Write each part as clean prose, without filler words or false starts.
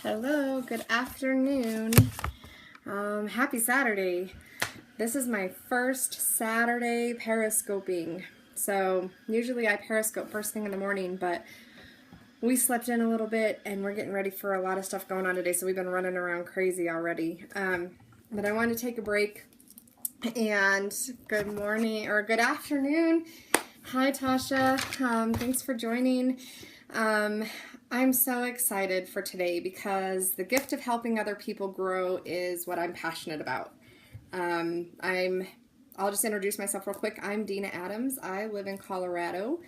Hello, good afternoon. Happy Saturday. This is my first Saturday periscoping. So usually I periscope first thing in the morning, but we slept in a little bit and we're getting ready for a lot of stuff going on today, so we've been running around crazy already. But I wanted to take a break, and good morning or good afternoon. Hi Tasha, thanks for joining. I'm so excited for today because the gift of helping other people grow is what I'm passionate about. I'll just introduce myself real quick. I'm Dina Adams. I live in Colorado.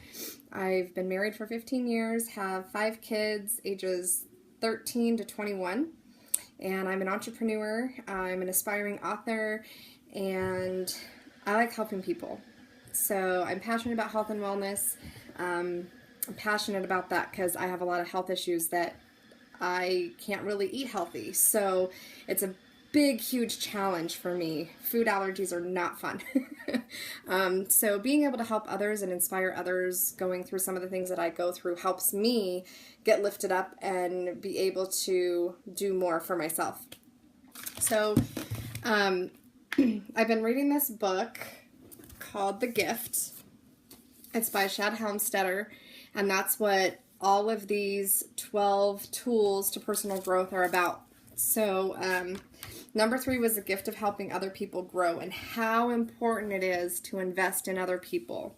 I've been married for 15 years, have 5 kids, ages 13 to 21, and I'm an entrepreneur. I'm an aspiring author, and I like helping people. So I'm passionate about health and wellness. I'm passionate about that because I have a lot of health issues that I can't really eat healthy. So it's a big, huge challenge for me. Food allergies are not fun. So being able to help others and inspire others going through some of the things that I go through helps me get lifted up and be able to do more for myself. So I've been reading this book called The Gift. It's by Shad Helmstetter. And that's what all of these 12 tools to personal growth are about. So number 3 was the gift of helping other people grow and how important it is to invest in other people.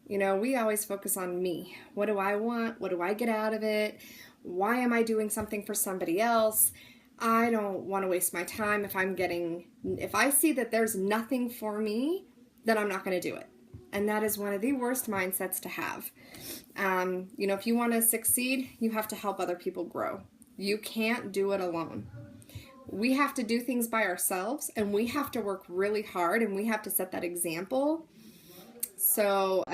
You know, we always focus on me. What do I want? What do I get out of it? Why am I doing something for somebody else? I don't want to waste my time. If I see that there's nothing for me, then I'm not going to do it. And that is one of the worst mindsets to have. You know, if you want to succeed, you have to help other people grow. You can't do it alone. We have to do things by ourselves, and we have to work really hard, and we have to set that example. So,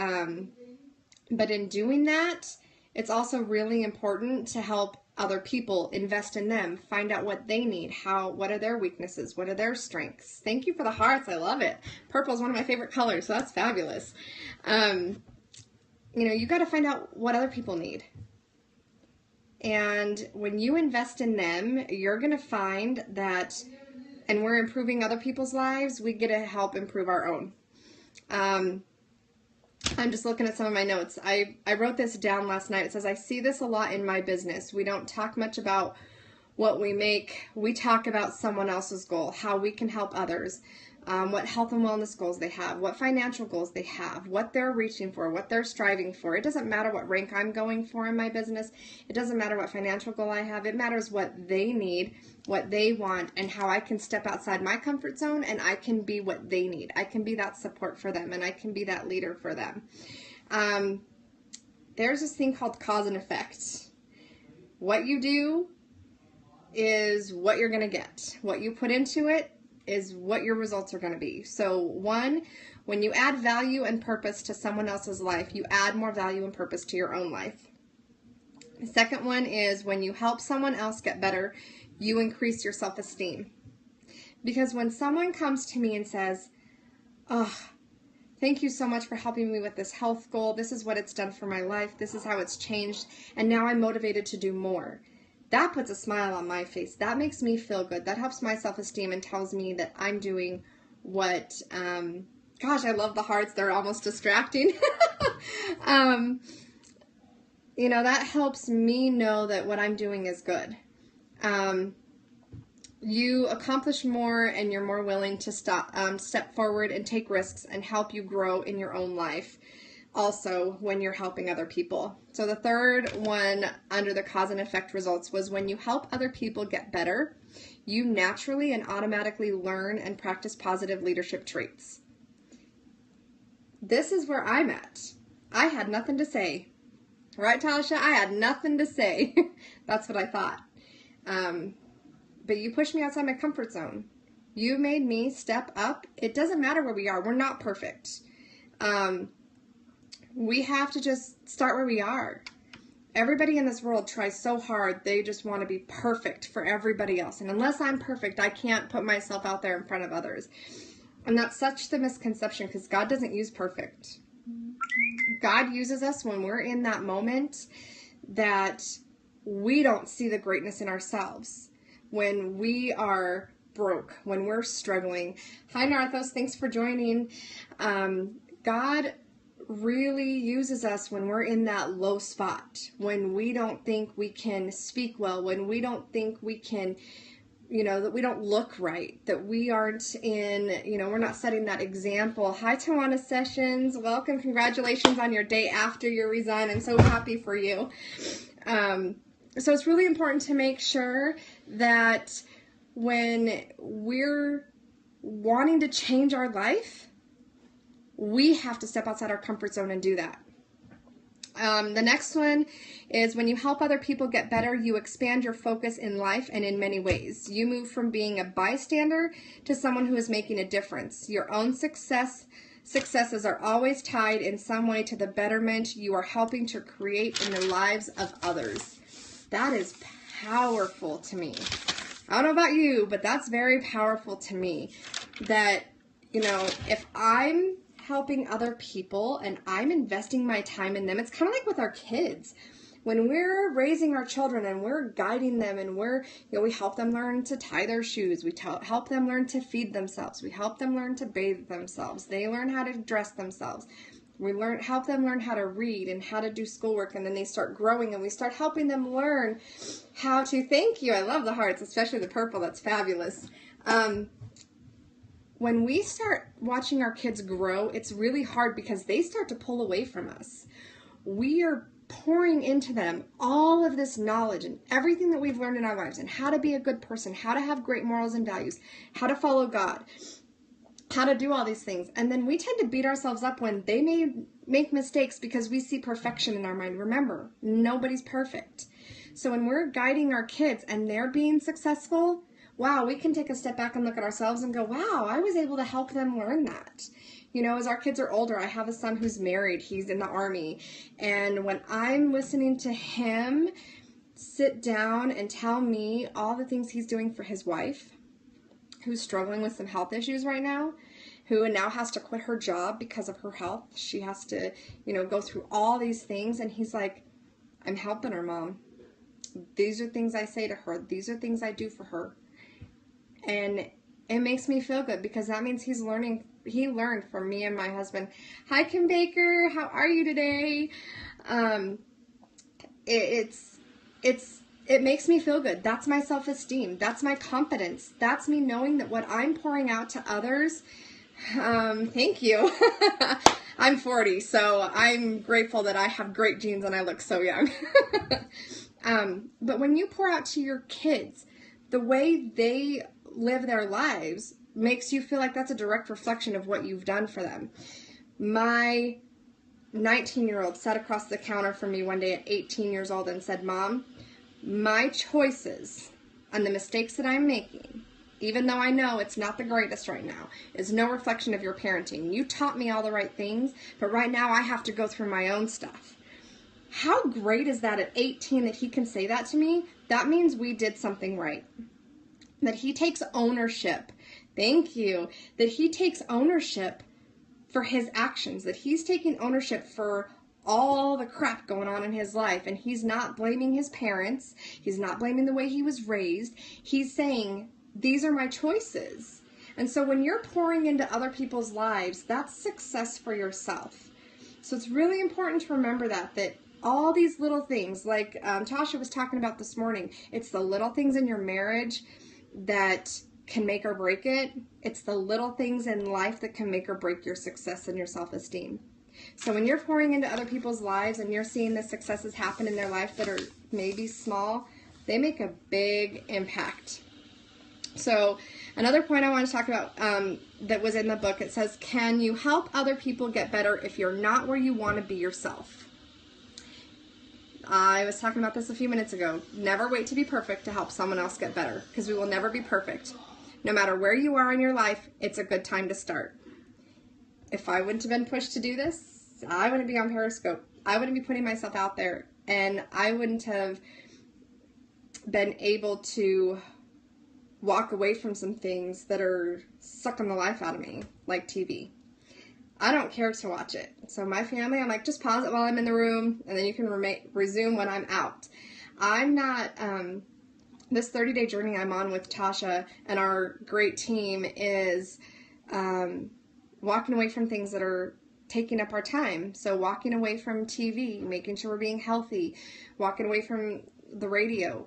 but in doing that, it's also really important to help other people, invest in them, find out what they need, what are their weaknesses, what are their strengths. Thank you for the hearts, I love it. Purple is one of my favorite colors, so that's fabulous. You know, you got to find out what other people need. And when you invest in them, you're going to find that, and we're improving other people's lives, we get to help improve our own. I'm just looking at some of my notes. I wrote this down last night. It says, I see this a lot in my business. We don't talk much about what we make. We talk about someone else's goal, how we can help others, what health and wellness goals they have, what financial goals they have, what they're reaching for, what they're striving for. It doesn't matter what rank I'm going for in my business. It doesn't matter what financial goal I have. It matters what they need, what they want, and how I can step outside my comfort zone and I can be what they need. I can be that support for them, and I can be that leader for them. There's this thing called cause and effect. What you do is what you're going to get. What you put into it is what your results are going to be. So 1, when you add value and purpose to someone else's life, you add more value and purpose to your own life. The second one is when you help someone else get better, you increase your self-esteem. Because when someone comes to me and says, oh, thank you so much for helping me with this health goal. This is what it's done for my life. This is how it's changed. And now I'm motivated to do more. That puts a smile on my face. That makes me feel good. That helps my self-esteem and tells me that I'm doing what, gosh, I love the hearts. They're almost distracting. You know, that helps me know that what I'm doing is good. You accomplish more and you're more willing to step forward and take risks and help you grow in your own life. Also, when you're helping other people. So the third one under the cause and effect results was when you help other people get better, you naturally and automatically learn and practice positive leadership traits. This is where I'm at. I had nothing to say. Right, Tasha? I had nothing to say. That's what I thought. But you pushed me outside my comfort zone. You made me step up. It doesn't matter where we are. We're not perfect. We have to just start where we are. Everybody in this world tries so hard. They just want to be perfect for everybody else. And unless I'm perfect, I can't put myself out there in front of others. And that's such the misconception because God doesn't use perfect. God uses us when we're in that moment that we don't see the greatness in ourselves when we are broke, when we're struggling. Hi, Narthos. Thanks for joining. God really uses us when we're in that low spot, when we don't think we can speak well, when we don't think we can, that we don't look right, that we aren't in, we're not setting that example. Hi, Tawana Sessions. Welcome. Congratulations on your day after you resign. I'm so happy for you. So it's really important to make sure that when we're wanting to change our life, we have to step outside our comfort zone and do that. The next one is when you help other people get better, you expand your focus in life and in many ways. You move from being a bystander to someone who is making a difference. Your own successes are always tied in some way to the betterment you are helping to create in the lives of others. That is powerful to me. I don't know about you, but that's very powerful to me. That, if I'm helping other people and I'm investing my time in them, it's kind of like with our kids. When we're raising our children and we're guiding them and we help them learn to tie their shoes, we help them learn to feed themselves, we help them learn to bathe themselves, they learn how to dress themselves, we help them learn how to read and how to do schoolwork, and then they start growing and we start helping them learn how to, thank you, I love the hearts, especially the purple, that's fabulous. When we start watching our kids grow, it's really hard because they start to pull away from us. We are pouring into them all of this knowledge and everything that we've learned in our lives and how to be a good person, how to have great morals and values, how to follow God, how to do all these things. And then we tend to beat ourselves up when they may make mistakes because we see perfection in our mind. Remember, nobody's perfect. So when we're guiding our kids and they're being successful, wow, we can take a step back and look at ourselves and go, wow, I was able to help them learn that. As our kids are older, I have a son who's married. He's in the Army. And when I'm listening to him sit down and tell me all the things he's doing for his wife, who's struggling with some health issues right now, who now has to quit her job because of her health. She has to, go through all these things. And he's like, I'm helping her, Mom. These are things I say to her. These are things I do for her. And it makes me feel good because that means he learned from me and my husband. Hi, Kim Baker. How are you today? It makes me feel good. That's my self-esteem. That's my confidence. That's me knowing that what I'm pouring out to others, thank you. I'm 40, so I'm grateful that I have great genes and I look so young. But when you pour out to your kids, the way they live their lives makes you feel like that's a direct reflection of what you've done for them. My 19-year-old sat across the counter from me one day at 18 years old and said, Mom, my choices and the mistakes that I'm making, even though I know it's not the greatest right now, is no reflection of your parenting. You taught me all the right things, but right now I have to go through my own stuff. How great is that at 18 that he can say that to me? That means we did something right. That he takes ownership. Thank you. That he takes ownership for his actions. That he's taking ownership for all the crap going on in his life. And he's not blaming his parents. He's not blaming the way he was raised. He's saying, these are my choices. And so when you're pouring into other people's lives, that's success for yourself. So it's really important to remember that all these little things, like Tasha was talking about this morning, it's the little things in your marriage that can make or break it. It's the little things in life that can make or break your success and your self-esteem. So when you're pouring into other people's lives and you're seeing the successes happen in their life that are maybe small, they make a big impact. So another point I want to talk about that was in the book, it says, can you help other people get better if you're not where you want to be yourself? I was talking about this a few minutes ago. Never wait to be perfect to help someone else get better, because we will never be perfect. No matter where you are in your life, it's a good time to start. If I wouldn't have been pushed to do this, I wouldn't be on Periscope. I wouldn't be putting myself out there, and I wouldn't have been able to walk away from some things that are sucking the life out of me, like TV. I don't care to watch it. So my family, I'm like, just pause it while I'm in the room, and then you can resume when I'm out. I'm not, this 30-day journey I'm on with Tasha and our great team is walking away from things that are taking up our time. So walking away from TV, making sure we're being healthy, walking away from the radio.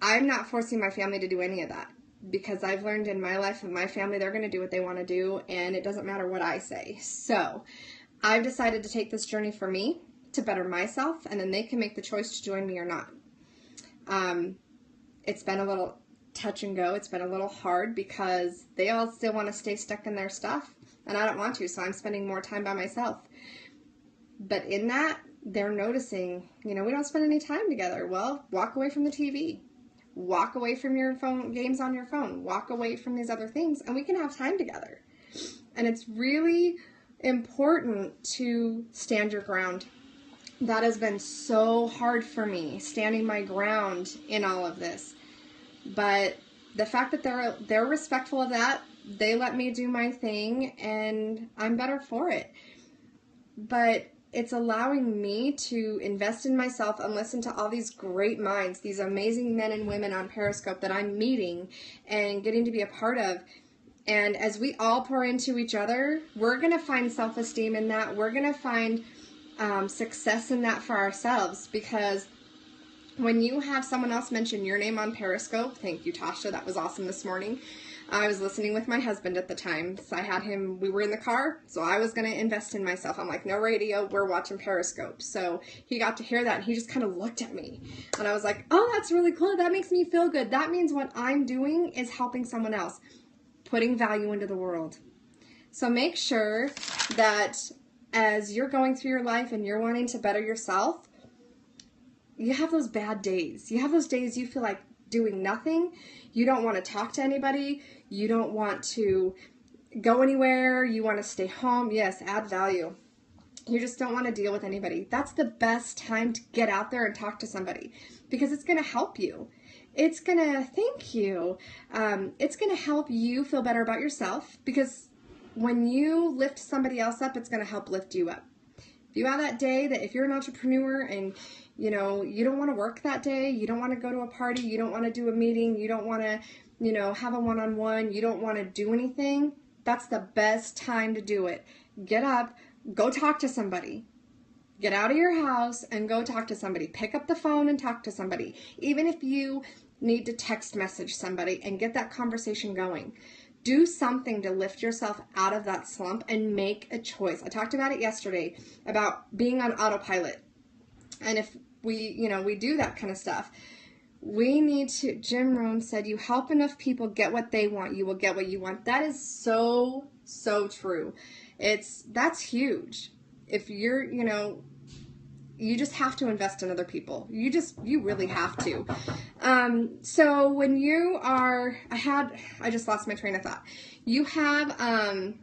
I'm not forcing my family to do any of that, because I've learned in my life and my family, they're going to do what they want to do, and it doesn't matter what I say. So I've decided to take this journey for me to better myself, and then they can make the choice to join me or not. It's been a little touch and go. It's been a little hard because they all still want to stay stuck in their stuff, and I don't want to, so I'm spending more time by myself. But in that, they're noticing, we don't spend any time together. Well, walk away from the TV. Walk away from your phone, games on your phone. Walk away from these other things, and we can have time together. And it's really important to stand your ground. That has been so hard for me, standing my ground in all of this. But the fact that they're respectful of that, they let me do my thing, and I'm better for it. But it's allowing me to invest in myself and listen to all these great minds, these amazing men and women on Periscope that I'm meeting and getting to be a part of. And as we all pour into each other, we're going to find self-esteem in that. We're going to find success in that for ourselves, because when you have someone else mention your name on Periscope, thank you, Tasha, that was awesome this morning. I was listening with my husband at the time, so I had him, we were in the car, so I was going to invest in myself. I'm like, no radio, we're watching Periscope. So he got to hear that, and he just kind of looked at me, and I was like, oh, that's really cool. That makes me feel good. That means what I'm doing is helping someone else, putting value into the world. So make sure that as you're going through your life and you're wanting to better yourself, you have those bad days. You have those days you feel like doing nothing. You don't want to talk to anybody. You don't want to go anywhere. You want to stay home. Yes, add value. You just don't want to deal with anybody. That's the best time to get out there and talk to somebody, because it's going to help you. It's going to thank you. It's going to help you feel better about yourself, because when you lift somebody else up, it's going to help lift you up. If you have that day that if you're an entrepreneur and you don't want to work that day, you don't want to go to a party, you don't want to do a meeting, you don't want to, have a one-on-one, you don't want to do anything, that's the best time to do it. Get up, go talk to somebody. Get out of your house and go talk to somebody. Pick up the phone and talk to somebody. Even if you need to text message somebody and get that conversation going. Do something to lift yourself out of that slump and make a choice. I talked about it yesterday, about being on autopilot. And if we do that kind of stuff, we need to, Jim Rohn said, you help enough people get what they want, you will get what you want. That is so, so true. That's huge. If you're, you just have to invest in other people. You really have to. So when you are, I just lost my train of thought. You have,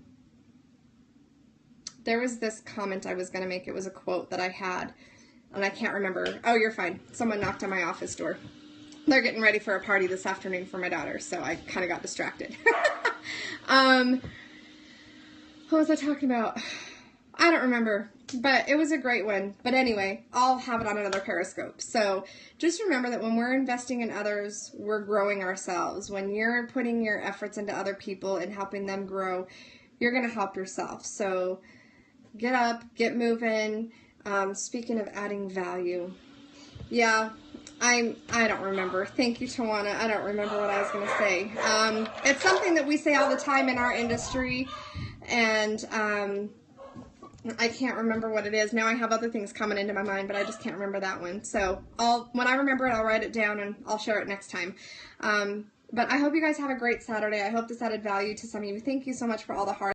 there was this comment I was going to make. It was a quote that I had, and I can't remember. Oh, you're fine. Someone knocked on my office door. They're getting ready for a party this afternoon for my daughter, so I kind of got distracted. What was I talking about? I don't remember, but it was a great one. But anyway, I'll have it on another Periscope. So just remember that when we're investing in others, we're growing ourselves. When you're putting your efforts into other people and helping them grow, you're going to help yourself. So get up, get moving. Speaking of adding value, yeah, I don't remember. Thank you, Tawana. I don't remember what I was going to say. It's something that we say all the time in our industry, and I can't remember what it is. Now I have other things coming into my mind, but I just can't remember that one. So when I remember it, I'll write it down and I'll share it next time. But I hope you guys have a great Saturday. I hope this added value to some of you. Thank you so much for all the hard